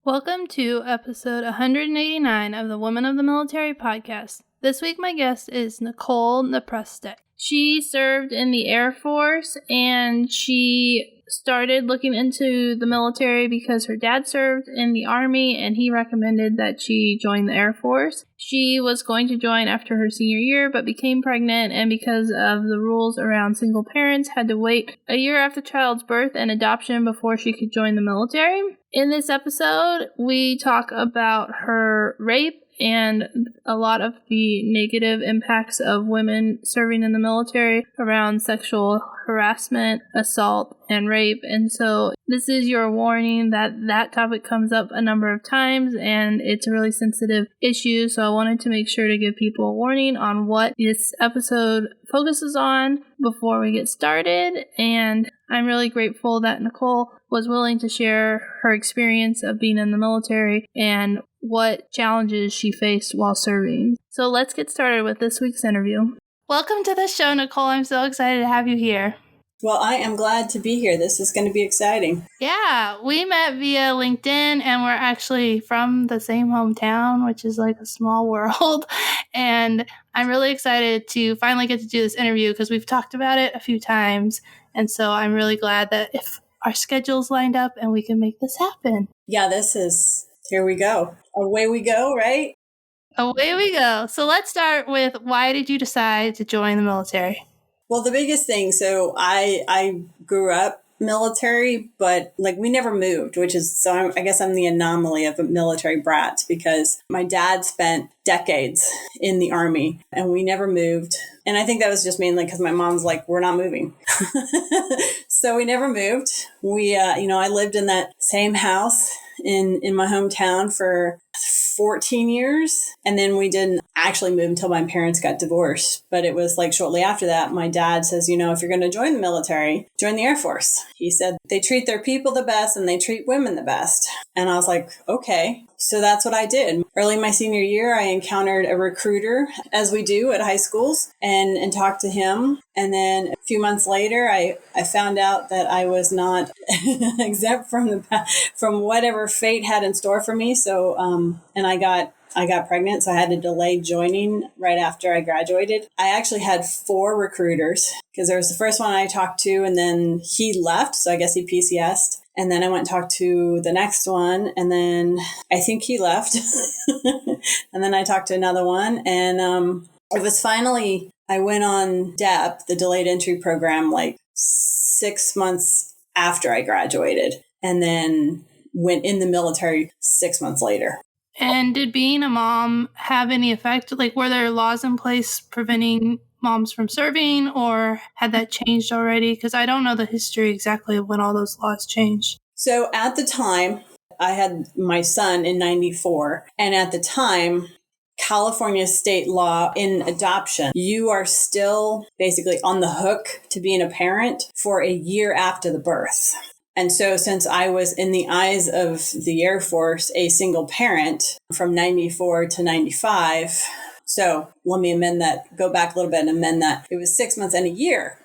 Welcome to episode 189 of the Women of the Military podcast. This week my guest is Nichole. She served in the Air Force and she started looking into the military because her dad served in the Army and he recommended that she join the Air Force. She was going to join after her senior year but became pregnant, and because of the rules around single parents, had to wait a year after child's birth and adoption before she could join the military. In this episode, we talk about her rape and a lot of the negative impacts of women serving in the military around sexual harassment, assault, and rape. And so this is your warning that that topic comes up a number of times and it's a really sensitive issue. So I wanted to make sure to give people a warning on what this episode focuses on before we get started. And I'm really grateful that Nichole was willing to share her experience of being in the military and what challenges she faced while serving. So let's get started with this week's interview. Welcome to the show, Nichole. I'm so excited to have you here. Well, I am glad to be here. This is going to be exciting. Yeah, we met via LinkedIn and we're actually from the same hometown, which is like a small world. And I'm really excited to finally get to do this interview because we've talked about it a few times. And so I'm really glad that if our schedules lined up and we can make this happen. Yeah, here we go. Away we go, right? Away we go. So let's start with, why did you decide to join the military? Well, the biggest thing, so I grew up military, but we never moved, I guess I'm the anomaly of a military brat because my dad spent decades in the Army and we never moved. And I think that was just mainly because my mom's like, we're not moving. So we never moved. I lived in that same house in my hometown for 14 years. And then we didn't actually move until my parents got divorced. But it was shortly after that, my dad says, if you're going to join the military, join the Air Force. He said they treat their people the best and they treat women the best. And I was like, okay. So that's what I did. Early in my senior year, I encountered a recruiter, as we do at high schools, and talked to him. And then a few months later, I found out that I was not exempt from whatever fate had in store for me. So, and I got pregnant, so I had to delay joining right after I graduated. I actually had 4 recruiters because there was the first one I talked to, and then he left, so I guess he PCS'd. And then I went and talked to the next one, and then I think he left. And then I talked to another one, and it was finally, I went on DEP, the delayed entry program, 6 months after I graduated, and then went in the military 6 months later. And did being a mom have any effect? Were there laws in place preventing moms from serving, or had that changed already? Because I don't know the history exactly of when all those laws changed. So at the time, I had my son in 94. And at the time, California state law in adoption, you are still basically on the hook to being a parent for a year after the birth. And so since I was, in the eyes of the Air Force, a single parent from 94 to 95, so let me go back a little bit and amend that. It was 6 months and a year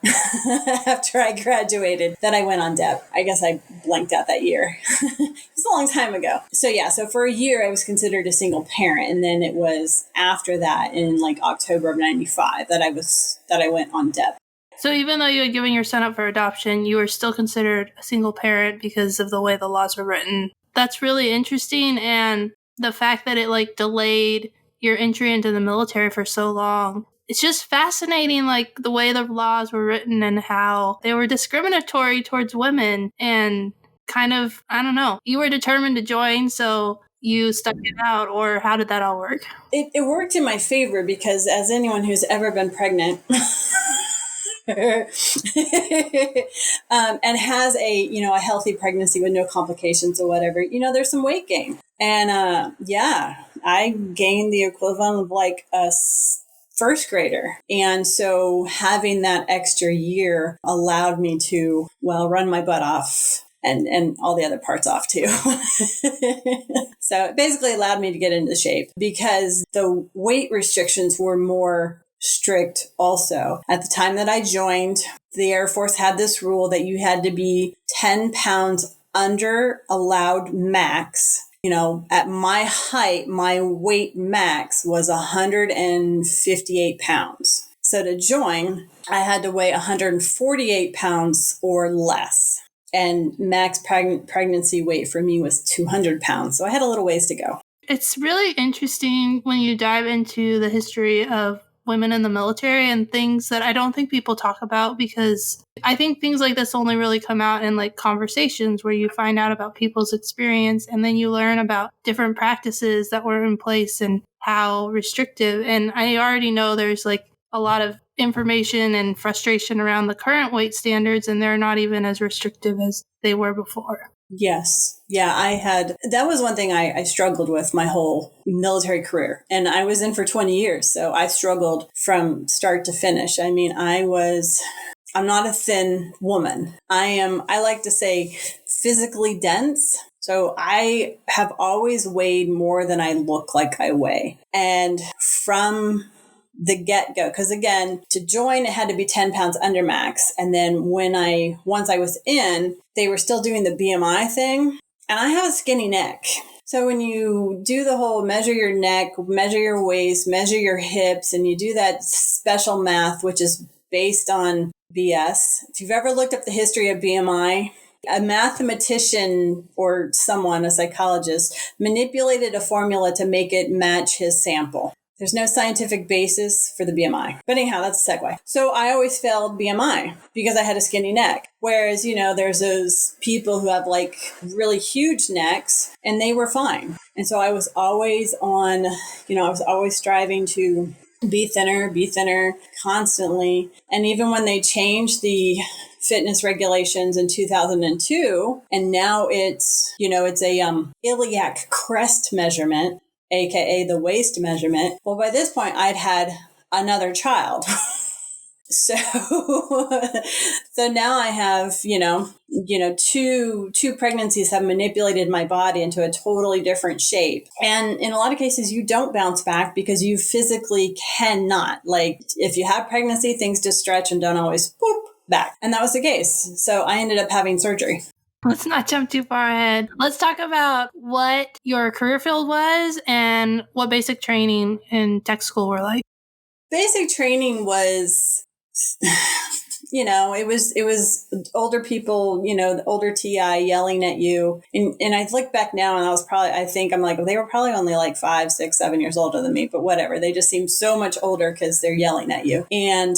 after I graduated that I went on DEP. I guess I blanked out that year. It was a long time ago. So yeah, so for a year I was considered a single parent. And then it was after that in October of 95 that I went on DEP. So even though you had given your son up for adoption, you were still considered a single parent because of the way the laws were written. That's really interesting. And the fact that it delayed your entry into the military for so long. It's just fascinating, the way the laws were written and how they were discriminatory towards women and kind of, I don't know, you were determined to join, so you stuck it out, or how did that all work? It worked in my favor because as anyone who's ever been pregnant and has a healthy pregnancy with no complications or whatever, there's some weight gain. And I gained the equivalent of a first grader. And so having that extra year allowed me to, run my butt off and all the other parts off too. So it basically allowed me to get into shape because the weight restrictions were more strict also. At the time that I joined, the Air Force had this rule that you had to be 10 pounds under allowed max At my height, my weight max was 158 pounds. So to join, I had to weigh 148 pounds or less. And max pregnancy weight for me was 200 pounds. So I had a little ways to go. It's really interesting when you dive into the history of women in the military and things that I don't think people talk about, because I think things like this only really come out in like conversations where you find out about people's experience and then you learn about different practices that were in place and how restrictive. And I already know there's like a lot of information and frustration around the current weight standards, and they're not even as restrictive as they were before. Yes. Yeah, that was one thing I struggled with my whole military career. And I was in for 20 years. So I struggled from start to finish. I mean, I'm not a thin woman. I like to say physically dense. So I have always weighed more than I look like I weigh. And from the get-go, because again, to join, it had to be 10 pounds under max. And then once I was in, they were still doing the BMI thing. And I have a skinny neck. So when you do the whole measure your neck, measure your waist, measure your hips, and you do that special math, which is based on BS. If you've ever looked up the history of BMI, a mathematician or someone, a psychologist, manipulated a formula to make it match his sample. There's no scientific basis for the BMI. But anyhow, that's a segue. So I always failed BMI because I had a skinny neck. Whereas, there's those people who have like really huge necks and they were fine. And so I was always I was always striving to be thinner constantly. And even when they changed the fitness regulations in 2002, and now it's a iliac crest measurement, AKA the waist measurement. Well, by this point, I'd had another child. So now I have, two pregnancies have manipulated my body into a totally different shape. And in a lot of cases, you don't bounce back because you physically cannot. Like if you have pregnancy, things just stretch and don't always back. And that was the case. So I ended up having surgery. Let's not jump too far ahead. Let's talk about what your career field was and what basic training in tech school were like. Basic training was, it was older people, the older TI yelling at you. And I look back now and they were probably only like 5, 6, 7 years older than me, but whatever. They just seem so much older because they're yelling at you. And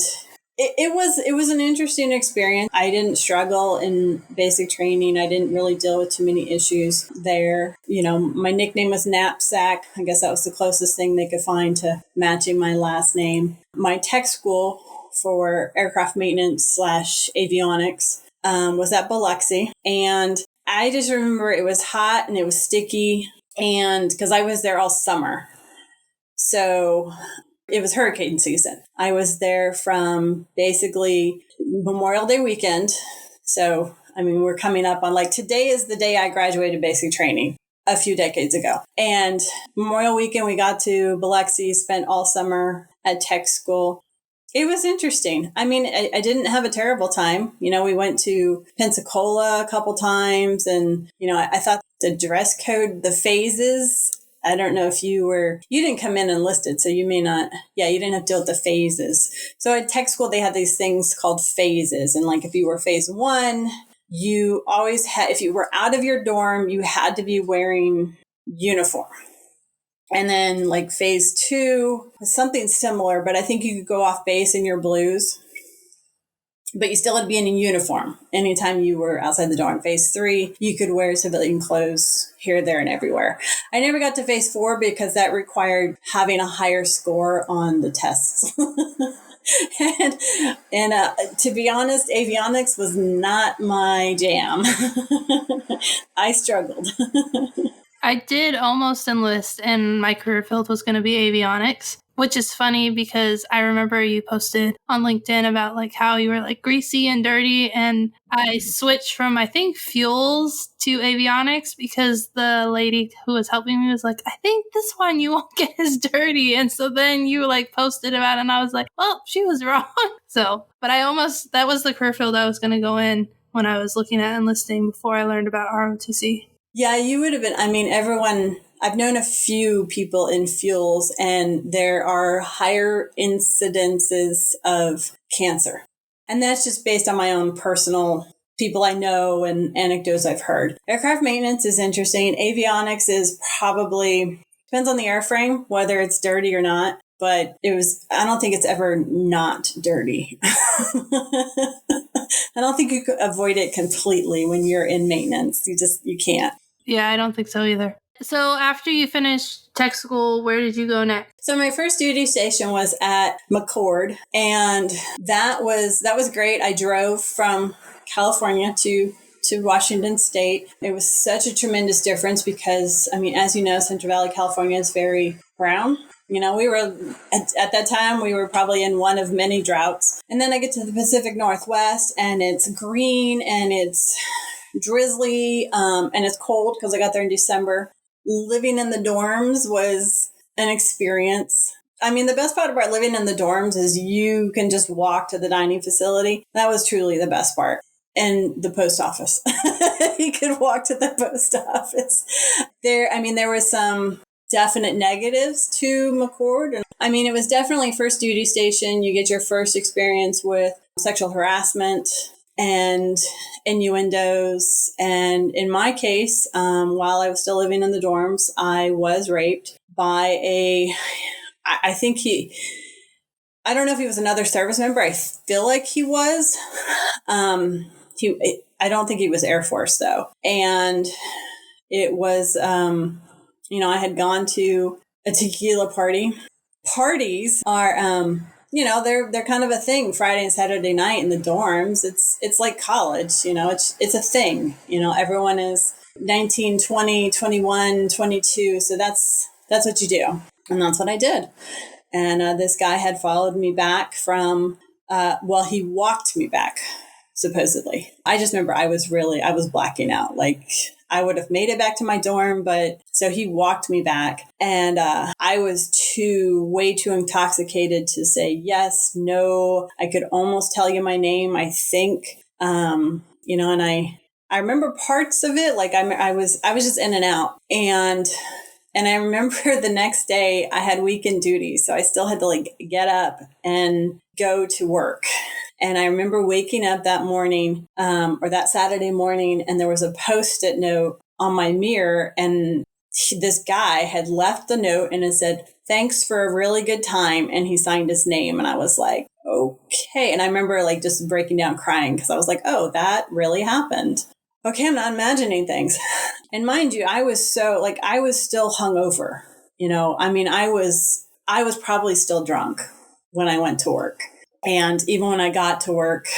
it was an interesting experience. I didn't struggle in basic training. I didn't really deal with too many issues there. My nickname was Knapsack. I guess that was the closest thing they could find to matching my last name. My tech school for aircraft maintenance / avionics was at Biloxi. And I just remember it was hot and it was sticky. And because I was there all summer. So it was hurricane season. I was there from basically Memorial Day weekend. So, we're coming up on today is the day I graduated basic training a few decades ago. And Memorial weekend, we got to Biloxi, spent all summer at tech school. It was interesting. I didn't have a terrible time. We went to Pensacola a couple times and, I thought the dress code, the phases, I don't know if you didn't come in enlisted, so you may not, you didn't have to deal with the phases. So at tech school, they had these things called phases. And if you were phase 1, you always had, if you were out of your dorm, you had to be wearing uniform. And then phase 2 was something similar, but I think you could go off base in your blues. But you still had to be in a uniform anytime you were outside the dorm. Phase 3, you could wear civilian clothes here, there, and everywhere. I never got to phase 4 because that required having a higher score on the tests. and to be honest, avionics was not my jam. I struggled. I did almost enlist, and my career field was going to be avionics, which is funny because I remember you posted on LinkedIn about how you were greasy and dirty, and I switched from I think fuels to avionics because the lady who was helping me was like, I think this one you won't get as dirty, and so then you posted about it, and I was like, well, she was wrong. So, but that was the career field I was going to go in when I was looking at enlisting before I learned about ROTC. Yeah, you would have been. I mean, everyone, I've known a few people in fuels, and there are higher incidences of cancer. And that's just based on my own personal people I know and anecdotes I've heard. Aircraft maintenance is interesting. Avionics is probably, depends on the airframe, whether it's dirty or not. But I don't think it's ever not dirty. I don't think you could avoid it completely when you're in maintenance. You can't. Yeah, I don't think so either. So after you finished tech school, where did you go next? So my first duty station was at McCord, and that was great. I drove from California to Washington State. It was such a tremendous difference because, I mean, as you know, Central Valley, California is very brown. You know, we were, at that time, we were probably in one of many droughts. And then I get to the Pacific Northwest, and it's green, and it's drizzly, and it's cold because I got there in December. Living in the dorms was an experience. I mean, the best part about living in the dorms is you can just walk to the dining facility. That was truly the best part. And the post office. You could walk to the post office. There was some definite negatives to McCord. I mean, it was definitely first duty station. You get your first experience with sexual harassment and innuendos. And in my case, while I was still living in the dorms, I was raped by I don't know if he was another service member. I feel like he was. I don't think he was Air Force though. And it was, I had gone to a tequila party. Parties are, they're kind of a thing Friday and Saturday night in the dorms. It's like college, it's a thing, everyone is 19, 20, 21, 22. So that's what you do. And that's what I did. And this guy had followed me back from, he walked me back, supposedly. I just remember I was blacking out. Like, I would have made it back to my dorm, but so he walked me back. And I was way too intoxicated to say yes, no. I could almost tell you my name, I think. And I remember parts of it. Like, I was just in and out. And I remember the next day I had weekend duty. So I still had to get up and go to work. And I remember waking up that morning, or that Saturday morning, and there was a Post-it note on my mirror. And this guy had left the note and it said, "Thanks for a really good time." And he signed his name. And I was like, okay. And I remember just breaking down crying because I was like, oh, that really happened. Okay, I'm not imagining things. And mind you, I was still hungover. I was probably still drunk when I went to work. And even when I got to work,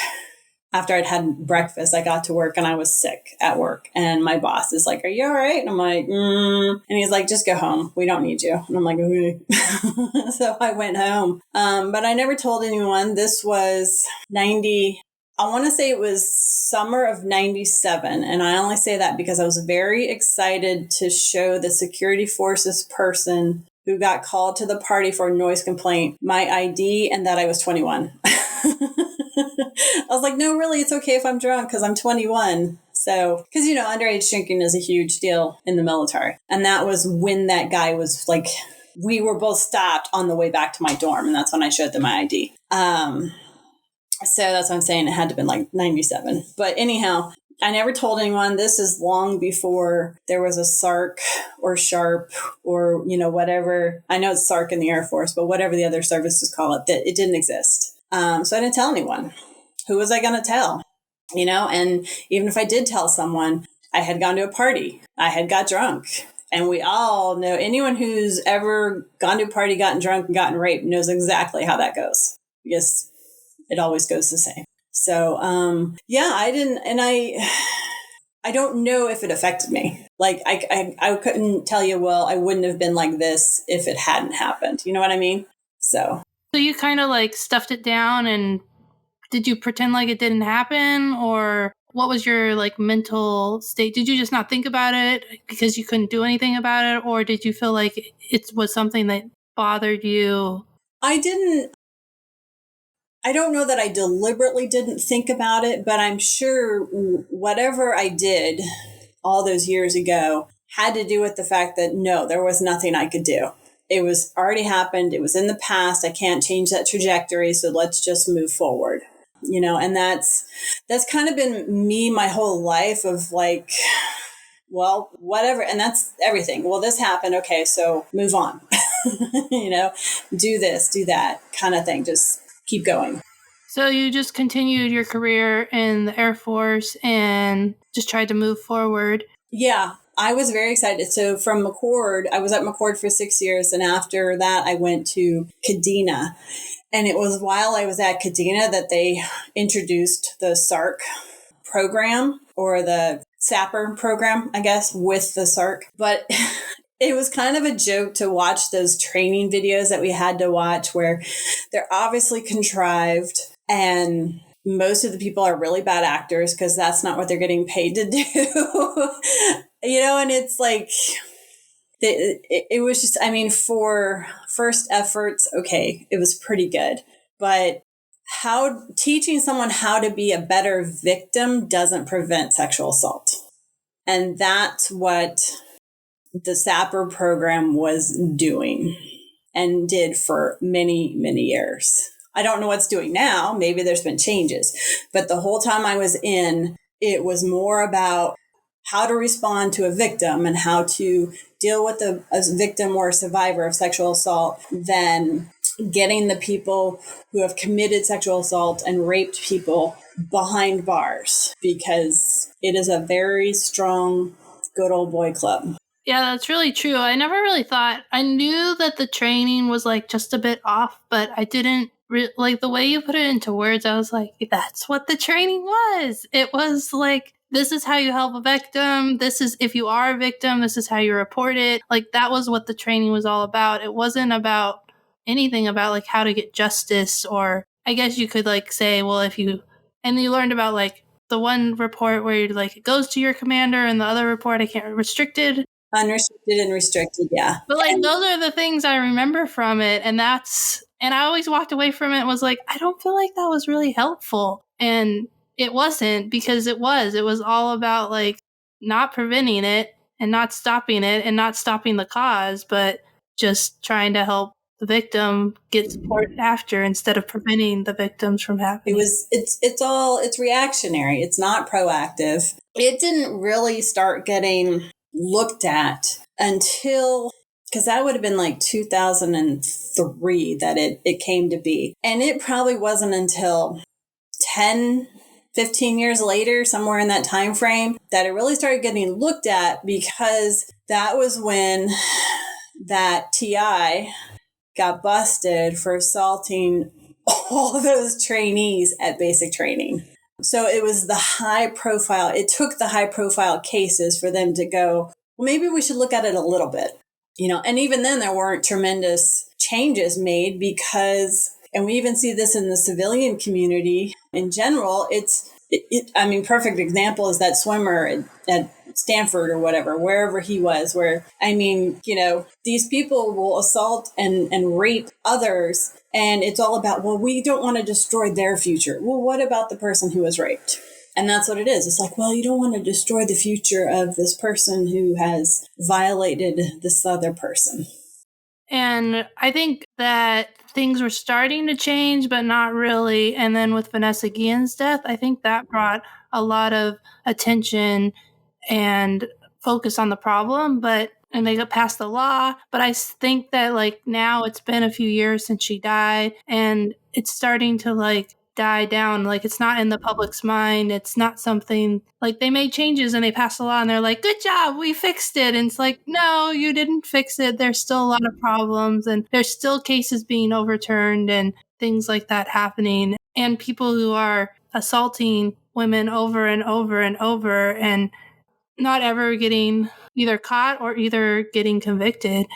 after I'd had breakfast, I got to work and I was sick at work. And my boss is like, "Are you all right?" And I'm like, And he's like, "Just go home. We don't need you." And I'm like, okay. So I went home. But I never told anyone. This was I want to say it was summer of 97. And I only say that because I was very excited to show the security forces person who got called to the party for a noise complaint my ID and that I was 21. I was like, no, really, it's okay if I'm drunk because I'm 21. So, because, underage drinking is a huge deal in the military. And that was when that guy was we were both stopped on the way back to my dorm. And that's when I showed them my ID. So that's what I'm saying. It had to have been 97. But anyhow, I never told anyone. This is long before there was a SARC or SHARP or, whatever. I know it's SARC in the Air Force, but whatever the other services call it, that it didn't exist. So I didn't tell anyone. Who was I going to tell? And even if I did tell someone, I had gone to a party. I had got drunk. And we all know, anyone who's ever gone to a party, gotten drunk, and gotten raped knows exactly how that goes. Because it always goes the same. So, I didn't, and I don't know if it affected me. I couldn't tell you, well, I wouldn't have been like this if it hadn't happened. You know what I mean? So you kind of stuffed it down, and did you pretend like it didn't happen, or what was your mental state? Did you just not think about it because you couldn't do anything about it, or did you feel like it was something that bothered you? I don't know that I deliberately didn't think about it, but I'm sure whatever I did, all those years ago had to do with the fact that no, there was nothing I could do. It was already happened. It was in the past. I can't change that trajectory. So let's just move forward, and that's kind of been me my whole life of like, well, whatever. And that's everything. Well, this happened. Okay. So move on, do this, do that kind of thing. Just keep going. So you just continued your career in the Air Force and just tried to move forward. Yeah, I was very excited. So from McCord, I was at McCord for 6 years. And after that, I went to Kadena. And it was while I was at Kadena that they introduced the SARC program, or the SAPR program, I guess, with the SARC. But it was kind of a joke to watch those training videos that we had to watch, where they're obviously contrived and most of the people are really bad actors because that's not what they're getting paid to do. And it's like, it was just, for first efforts, okay, it was pretty good. But teaching someone how to be a better victim doesn't prevent sexual assault. And that's what the SAPR program was doing and did for many, many years. I don't know what's doing now. Maybe there's been changes. But the whole time I was in, it was more about how to respond to a victim and how to deal with a victim or a survivor of sexual assault than getting the people who have committed sexual assault and raped people behind bars, because it is a very strong, good old boy club. Yeah, that's really true. I never really thought, I knew that the training was like just a bit off, but I didn't like the way you put it into words. I was like, that's what the training was. It was like, this is how you help a victim. This is, if you are a victim, this is how you report it. Like, that was what the training was all about. It wasn't about anything about like how to get justice, or I guess you could like say, well, and you learned about like the one report where you're like, it goes to your commander, and the other report, I can't, restricted. Unrestricted and restricted, yeah. But like, those are the things I remember from it. And I always walked away from it and was like, I don't feel like that was really helpful. And it wasn't, because it was all about like not preventing it and not stopping it and not stopping the cause, but just trying to help the victim get support after, instead of preventing the victims from happening. It's reactionary. It's not proactive. It didn't really start getting looked at until, because that would have been like 2003 that it came to be. And it probably wasn't until 10, 15 years later, somewhere in that time frame, that it really started getting looked at, because that was when that TI got busted for assaulting all those trainees at basic training. So it was it took the high profile cases for them to go, well, maybe we should look at it a little bit, and even then there weren't tremendous changes made, because, and we even see this in the civilian community in general, perfect example is that swimmer at Stanford or whatever, wherever he was, where, these people will assault and rape others. And it's all about, well, we don't want to destroy their future. Well, what about the person who was raped? And that's what it is. It's like, well, you don't want to destroy the future of this person who has violated this other person. And I think that things were starting to change, but not really. And then with Vanessa Guillen's death, I think that brought a lot of attention and focus on the problem, and they got past the law. But I think that like now it's been a few years since she died, and it's starting to like die down. Like, it's not in the public's mind. It's not something like, they made changes and they passed a law and they're like, good job, we fixed it. And it's like, no, you didn't fix it. There's still a lot of problems, and there's still cases being overturned and things like that happening. And people who are assaulting women over and over and over and not ever getting either caught or either getting convicted.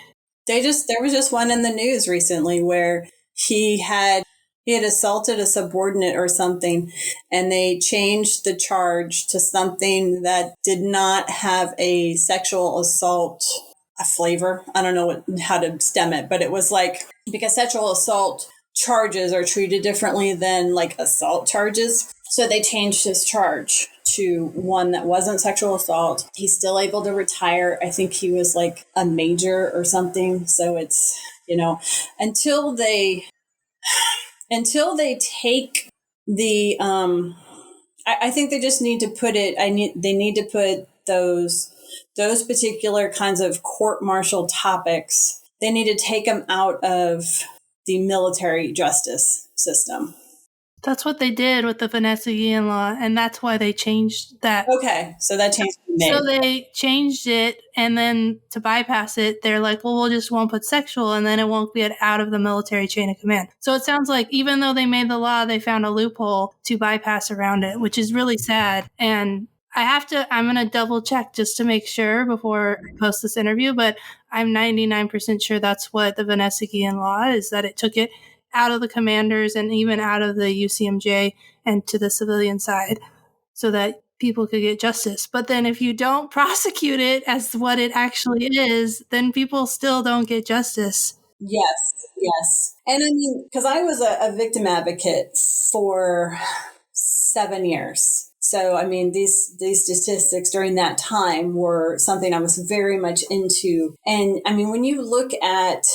There was just one in the news recently where he had assaulted a subordinate or something, and they changed the charge to something that did not have a sexual assault flavor. I don't know how to stem it, but it was like, because sexual assault charges are treated differently than like assault charges. So they changed his charge to one that wasn't sexual assault. He's still able to retire. I think he was like a major or something. So it's, until they take the, I think they just need to put it, they need to put those particular kinds of court-martial topics, they need to take them out of the military justice system. That's what they did with the Vanessa Guillen law, and that's why they changed that. Okay, so that change was made. So they changed it, and then to bypass it, they're like, well, won't put sexual, and then it won't get out of the military chain of command. So it sounds like even though they made the law, they found a loophole to bypass around it, which is really sad. And I'm going to double check just to make sure before I post this interview, but I'm 99% sure that's what the Vanessa Guillen law is, that it took it out of the commanders and even out of the UCMJ and to the civilian side so that people could get justice. But then if you don't prosecute it as what it actually is, then people still don't get justice. Yes. And I mean, because I was a victim advocate for 7 years. So, I mean, these statistics during that time were something I was very much into. And I mean, when you look at,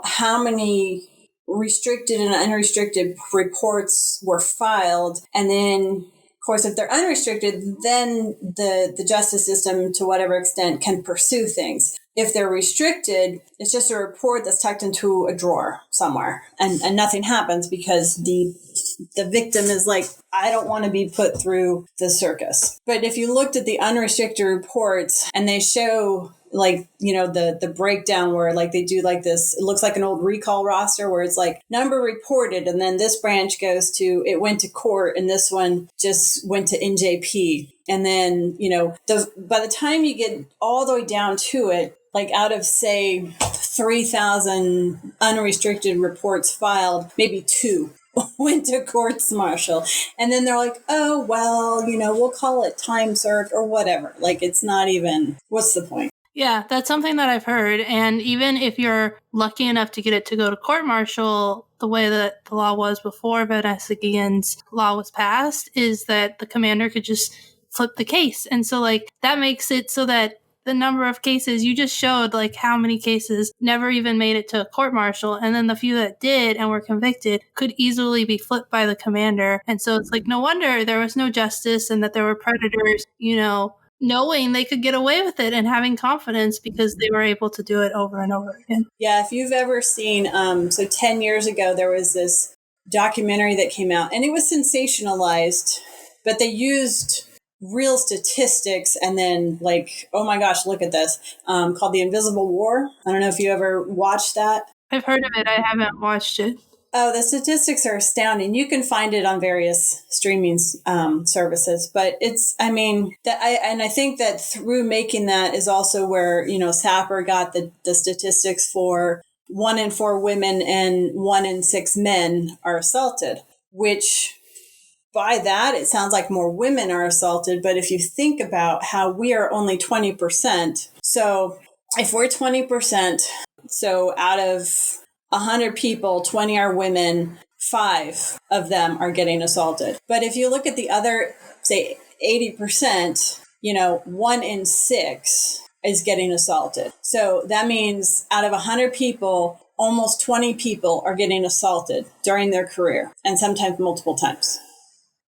how many restricted and unrestricted reports were filed, and then, of course, if they're unrestricted, then the justice system, to whatever extent, can pursue things. If they're restricted, it's just a report that's tucked into a drawer somewhere, and nothing happens because the victim is like, I don't want to be put through the circus. But if you looked at the unrestricted reports and they show the breakdown where like they do like this, it looks like an old recall roster where it's like number reported, and then this branch goes to, it went to court, and this one just went to NJP. And then, by the time you get all the way down to it, like out of say 3,000 unrestricted reports filed, maybe 2 went to courts martial. And then they're like, oh, well, we'll call it time served or whatever. Like, it's not even, what's the point? Yeah, that's something that I've heard. And even if you're lucky enough to get it to go to court martial, the way that the law was before Vanessa Guillen's law was passed is that the commander could just flip the case. And so that makes it so that the number of cases you just showed, like how many cases never even made it to a court martial, and then the few that did and were convicted could easily be flipped by the commander. And so it's like, no wonder there was no justice and that there were predators, knowing they could get away with it and having confidence because they were able to do it over and over again. Yeah, if you've ever seen, so 10 years ago, there was this documentary that came out, and it was sensationalized, but they used real statistics and then like, oh my gosh, look at this, called The Invisible War. I don't know if you ever watched that. I've heard of it. I haven't watched it. Oh, the statistics are astounding. You can find it on various streaming services, but I think that through making that is also where, Sapper got the statistics for 1 in 4 women and 1 in 6 men are assaulted, which by that, it sounds like more women are assaulted. But if you think about how we are only 20%, so if we're 20%, so out of 100 people, 20 are women, 5 of them are getting assaulted. But if you look at the other, say 80%, 1 in 6 is getting assaulted. So that means out of 100 people, almost 20 people are getting assaulted during their career, and sometimes multiple times.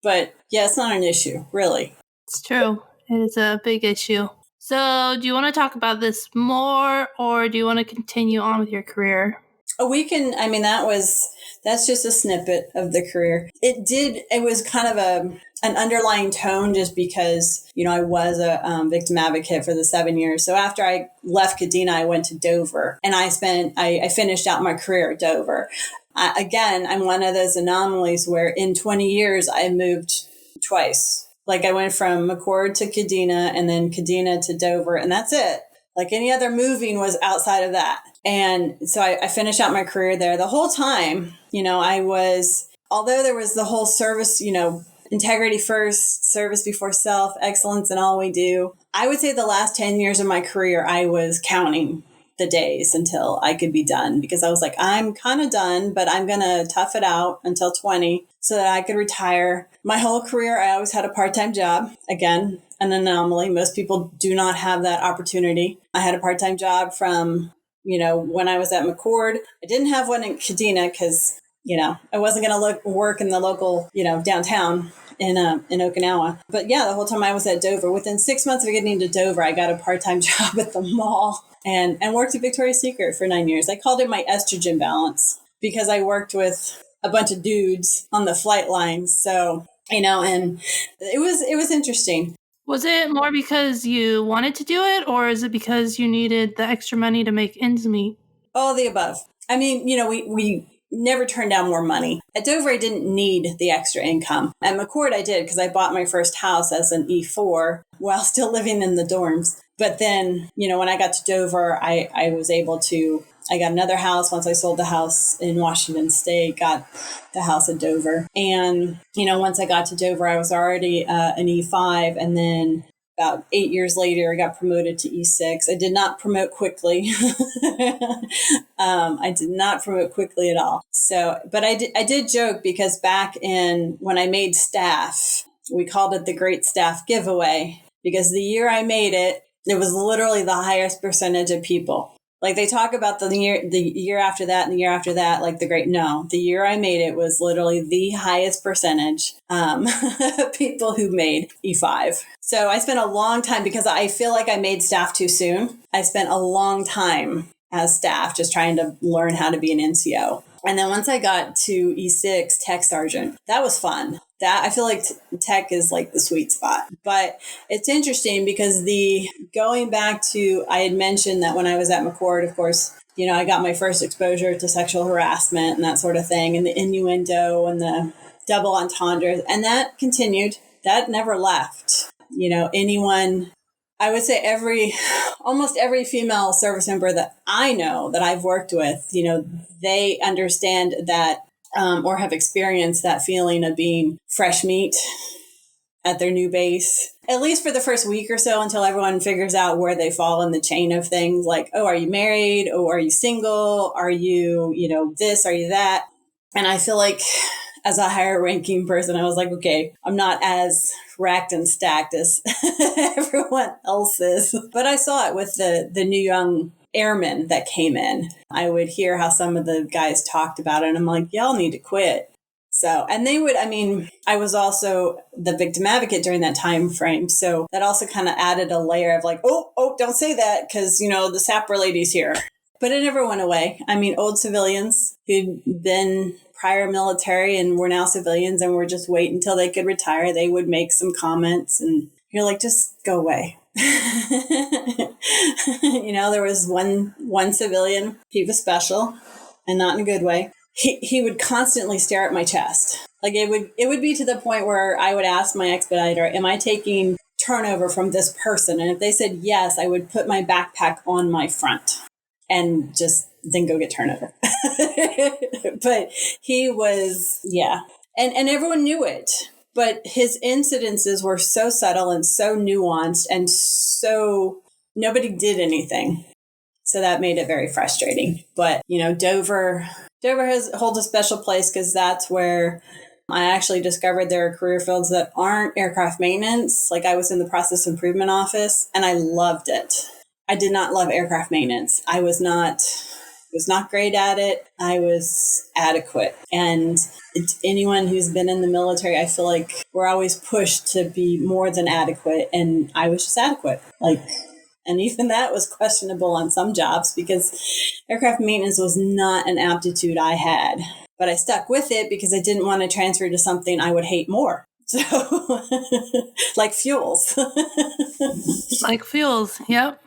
But yeah, it's not an issue, really. It's true. It is a big issue. So do you want to talk about this more, or do you want to continue on with your career? Oh, we can. That's just a snippet of the career. It was kind of an underlying tone just because, I was a victim advocate for the 7 years. So after I left Kadena, I went to Dover, and I finished out my career at Dover. Again, I'm one of those anomalies where in 20 years, I moved twice. Like I went from McCord to Kadena and then Kadena to Dover, and that's it. Like any other moving was outside of that. And so I finished out my career there. The whole time, although there was the whole service, integrity first, service before self, excellence in all we do. I would say the last 10 years of my career, I was counting the days until I could be done, because I was like, I'm kind of done, but I'm going to tough it out until 20 so that I could retire. My whole career, I always had a part-time job. Again, an anomaly. Most people do not have that opportunity. I had a part-time job from, when I was at McCord. I didn't have one in Kadena because, I wasn't going to work in the local, downtown in Okinawa. But yeah, the whole time I was at Dover, within 6 months of getting to Dover, I got a part-time job at the mall and worked at Victoria's Secret for 9 years. I called it my estrogen balance because I worked with a bunch of dudes on the flight lines. So, and it was interesting. Was it more because you wanted to do it, or is it because you needed the extra money to make ends meet? All the above. I mean, we never turned down more money. At Dover, I didn't need the extra income. At McCord, I did, because I bought my first house as an E4 while still living in the dorms. But then, when I got to Dover, I was able to, I got another house once I sold the house in Washington State, got the house at Dover. And, once I got to Dover, I was already an E5. And then about 8 years later, I got promoted to E6. I did not promote quickly. I did not promote quickly at all. So, but I did joke, because back when I made staff, we called it the Great Staff Giveaway, because the year I made it, it was literally the highest percentage of people. Like, they talk about the year after that and the year after that, like the year I made it was literally the highest percentage people who made E5. So I spent a long time, because I feel like I made staff too soon. I spent a long time as staff just trying to learn how to be an NCO. And then once I got to E6 tech sergeant, that was fun. That I feel like tech is like the sweet spot. But it's interesting because going back to, I had mentioned that when I was at McCord, of course, I got my first exposure to sexual harassment and that sort of thing, and the innuendo and the double entendres, and that continued. That never left. Anyone, I would say almost every female service member that I know that I've worked with, they understand that or have experienced that feeling of being fresh meat at their new base, at least for the first week or so, until everyone figures out where they fall in the chain of things. Like, oh, are you married? Oh, are you single? Are you, this? Are you that? And I feel like as a higher ranking person, I was like, okay, I'm not as racked and stacked as everyone else is. But I saw it with the new young airmen that came in. I would hear how some of the guys talked about it, and I'm like, y'all need to quit. So, and they would, I was also the victim advocate during that time frame. So that also kind of added a layer of like, oh, don't say that, because, the sapper lady's here. But it never went away. Old civilians who'd been prior military and were now civilians and were just waiting until they could retire, they would make some comments, and you're like, just go away. There was one civilian, he was special and not in a good way. He would constantly stare at my chest. Like, it would be to the point where I would ask my expediter, am I taking turnover from this person? And if they said yes, I would put my backpack on my front and just then go get turnover. But he was, yeah. And everyone knew it. But his incidences were so subtle and so nuanced, and so nobody did anything. So that made it very frustrating. But, Dover holds a special place, because that's where I actually discovered there are career fields that aren't aircraft maintenance. Like, I was in the process improvement office, and I loved it. I did not love aircraft maintenance. I was not great at it. I was adequate. And anyone who's been in the military, I feel like we're always pushed to be more than adequate. And I was just adequate. And even that was questionable on some jobs, because aircraft maintenance was not an aptitude I had. But I stuck with it because I didn't want to transfer to something I would hate more. So, like fuels. Like fuels, yep.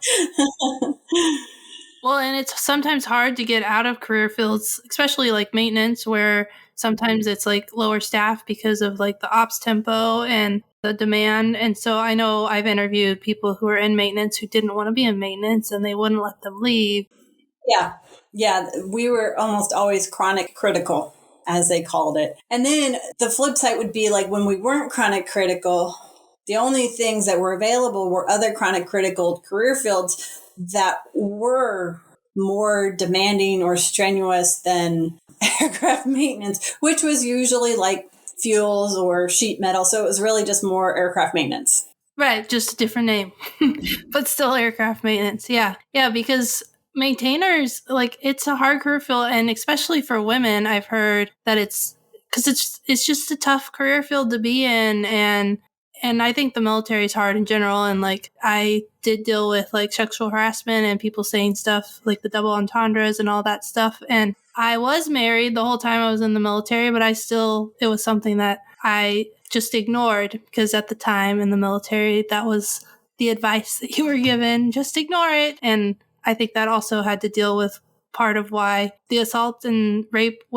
Well, and it's sometimes hard to get out of career fields, especially like maintenance, where sometimes it's like lower staff because of like the ops tempo and the demand. And so I know I've interviewed people who are in maintenance who didn't want to be in maintenance, and they wouldn't let them leave. Yeah. We were almost always chronic critical, as they called it. And then the flip side would be like, when we weren't chronic critical, the only things that were available were other chronic critical career fields that were more demanding or strenuous than aircraft maintenance, which was usually like fuels or sheet metal. So it was really just more aircraft maintenance. Right, just a different name, but still aircraft maintenance. Yeah, because maintainers, like, it's a hard career field, and especially for women, I've heard that it's just a tough career field to be in, and I think the military is hard in general. And like, I did deal with like sexual harassment and people saying stuff like the double entendres and all that stuff. And I was married the whole time I was in the military, but it was something that I just ignored, because at the time in the military, that was the advice that you were given. Just ignore it. And I think that also had to deal with part of why the assault and rape